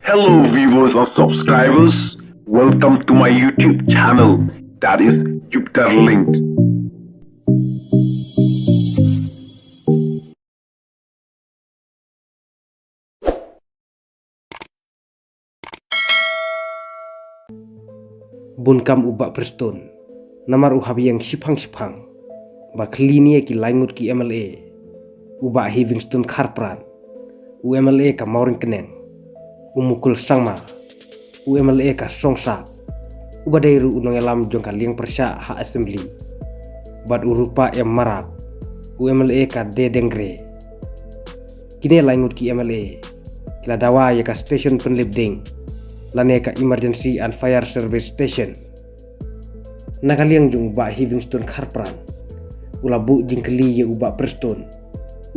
Hello viewers and subscribers, welcome to my YouTube channel, that is Jupiter Linked. Bunkam Bah Prestone, namar ïeng shiphang, Bah Khylli ki Lyngz ki MLA, Bah Livingston Kharpran, MLA ka Mauring Keneng, Mukul Sangma, MLA ka Songsak, Dairu Nongbam jong ka Lyngz Persya ha Assembly, Bad Urupa Marak, MLA ka Dedengre, Kine Lyngz ki MLA, Kila dawa ya ka Station Penlibding, Lane ka Emergency and Fire Service Station. Nakaliang jung Bah Livingston Kharpran, Ulabu jing Khylli ya Bah Prestone,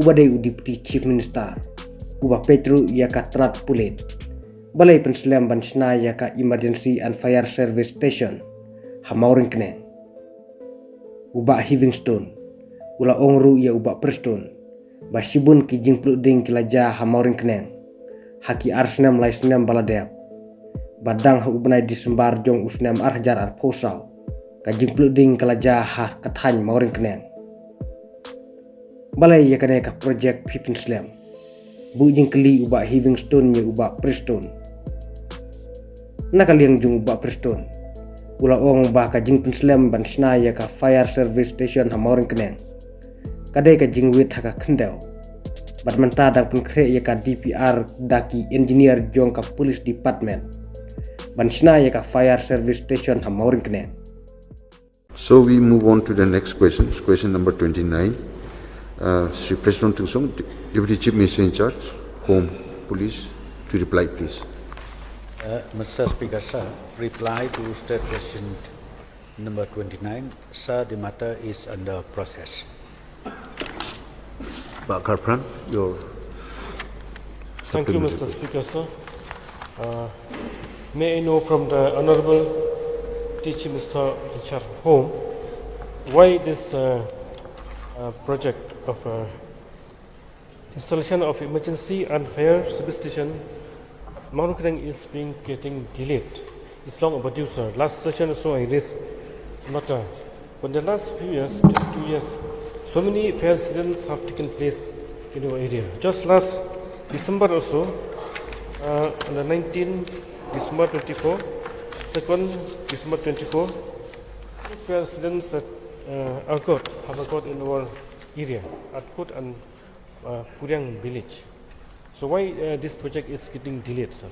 Day Deputy Chief Minister, Petru ya ka Trat Pulit, Balai Penslam ban shna ya ka Emergency and Fire Service Station, ha Mauring Keneng. Bah Livingston, Ula Ongru ya Bah Prestone, Bah Sibun ki jing Pluding kilaja ha Mauring Keneng, Haki Arsnam Laisnam Baladep, Badang ha ubnai disembar jong usnam arjar ar posau, Kajing Pluding kilaja ha Katany Mauring Keneng. Balai ya kane ka project Pipin Slam, Jing Khylli Bah Livingston ya Bah Prestone. Nakaliang jung Bah Prestone, Ula Ong Bah ka jing Slam ban shna ya ka Fire Service Station ha Mauring Keneng. Kadai ka jing wit ha ka Kendau. Bad menta dang penkre ya ka DPR daki engineer jong ka Police Department. Ban shna ya ka Fire Service Station ha Mauring Keneng. So we move on to the next question, question number 29. Sri President Tusong, Deputy Chief Minister in Charge, Home Police, to reply please. Mr. Speaker, sir, reply to state question number 29. Sir, the matter is under process. Bah Kharpran, your... Thank you, Mr. Speaker, sir. May I know from the Honorable Deputy Chief Minister in charge of Home, why this project of installation of emergency and fire service station Mauring Keneng is getting delayed. It's long overdue, sir. Last session also I raised this matter. For the last few years, just 2 years, so many fire incidents have taken place in our area. Just last December also, on the 19th December 24, 2nd December 24, fire incidents that have occurred in our area, at Kut and Puriang village. So why this project is getting delayed, sir?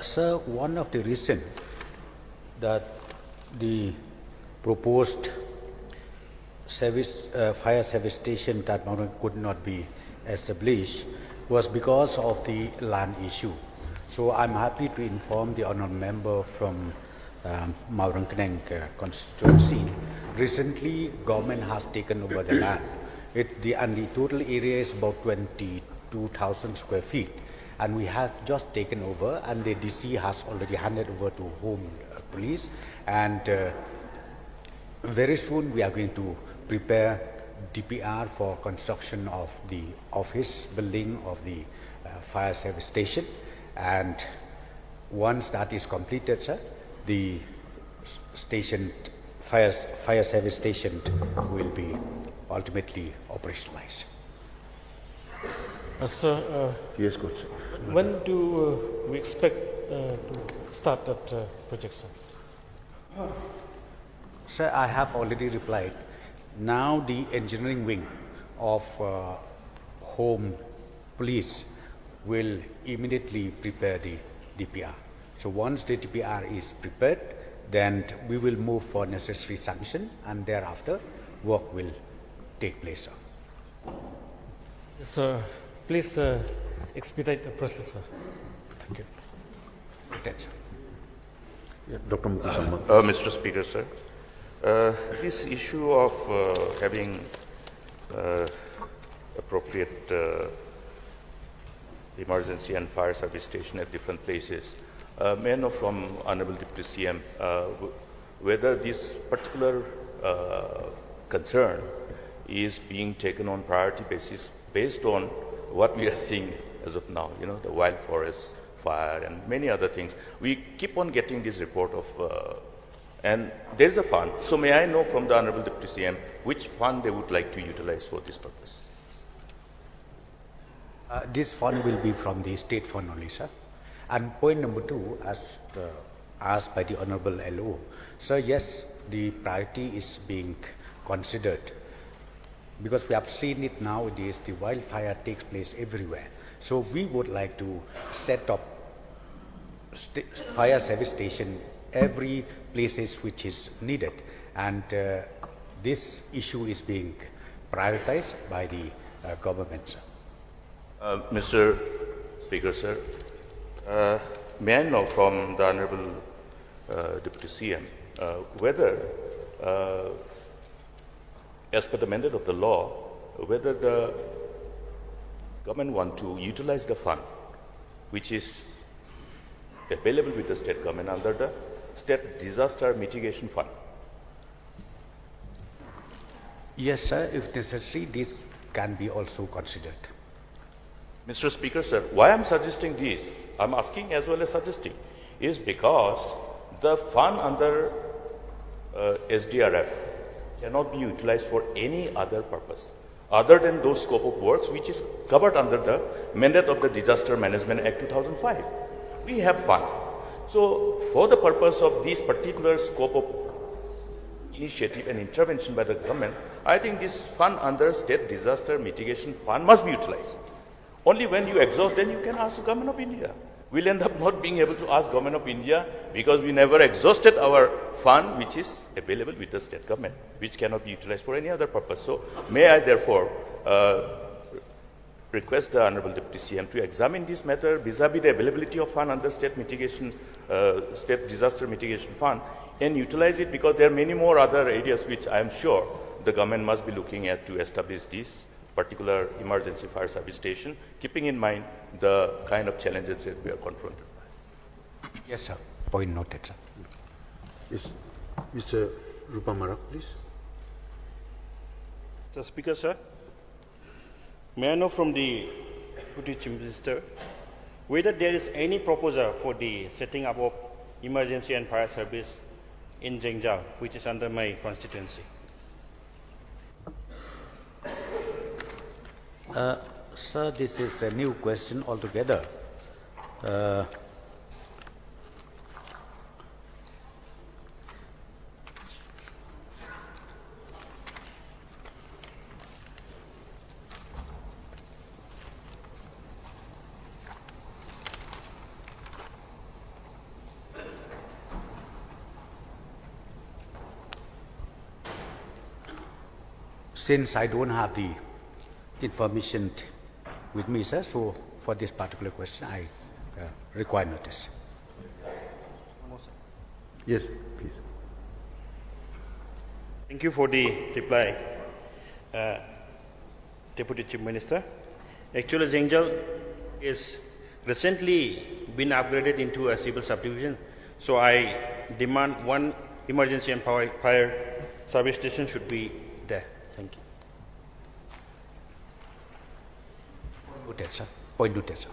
Sir, one of the reasons that the proposed fire service station that could not be established was because of the land issue. So I'm happy to inform the honourable member from Mauring Keneng constituency. Recently, government has taken over the land. And the total area is about 22,000 square feet, and we have just taken over, and the DC has already handed over to Home Police, and very soon we are going to prepare DPR for construction of the office building of the fire service station, and once that is completed, sir, the station fire service station will be ultimately operationalized. Sir, Yes, good. when do we expect to start that project, sir? Sir, I have already replied. Now the engineering wing of Home Police will immediately prepare the DPR. So once the DPR is prepared, then we will move for necessary sanction, and thereafter work will take place, sir. Sir, please expedite the process, sir. Thank you. Attention. Yeah, Dr. Mukul. Mr. Speaker, sir, this issue of having appropriate emergency and fire service station at different places, may I know from Honorable Deputy CM whether this particular concern is being taken on priority basis based on what we are seeing as of now, you know, the wild forest fire and many other things. We keep on getting this report of, and there is a fund. So may I know from the Honorable Deputy CM which fund they would like to utilize for this purpose? This fund will be from the state fund only, sir. And point number 2, as asked by the Honorable LO, sir, yes, the priority is being considered because we have seen it nowadays, the wildfire takes place everywhere. So we would like to set up fire service station every places which is needed, and this issue is being prioritized by the government, sir. Mr. Speaker, sir, may I know from the Honorable Deputy CM whether, as per the mandate of the law, whether the government want to utilize the fund which is available with the state government under the State Disaster Mitigation Fund? Yes, sir. If necessary, this can be also considered. Mr. Speaker, sir, why I'm suggesting this, I'm asking as well as suggesting, is because the fund under SDRF cannot be utilized for any other purpose other than those scope of works which is covered under the mandate of the Disaster Management Act 2005. We have fund. So for the purpose of this particular scope of initiative and intervention by the government, I think this fund under State Disaster Mitigation Fund must be utilized. Only when you exhaust, then you can ask the Government of India. We'll end up not being able to ask Government of India because we never exhausted our fund which is available with the state government, which cannot be utilized for any other purpose. So may I therefore request the Honorable Deputy CM to examine this matter vis-a-vis the availability of fund under State Disaster Mitigation Fund and utilize it, because there are many more other areas which I am sure the government must be looking at to establish this particular emergency fire service station, keeping in mind the kind of challenges that we are confronted by. Yes, sir. Point noted, sir. Yes. Mr. Rupamarak, please. Mr. Speaker, sir, may I know from the Deputy Chief Minister whether there is any proposal for the setting up of emergency and fire service in Zhenjiang, which is under my constituency? Sir, this is a new question altogether. Since I don't have the information with me, sir, so for this particular question, I require notice. Yes, please. Thank you for the reply, Deputy Chief Minister. Actually, Zhenjiang is recently been upgraded into a civil subdivision, so I demand one emergency and fire service station should be there. Thank you. Point noted, sir. Point noted, sir.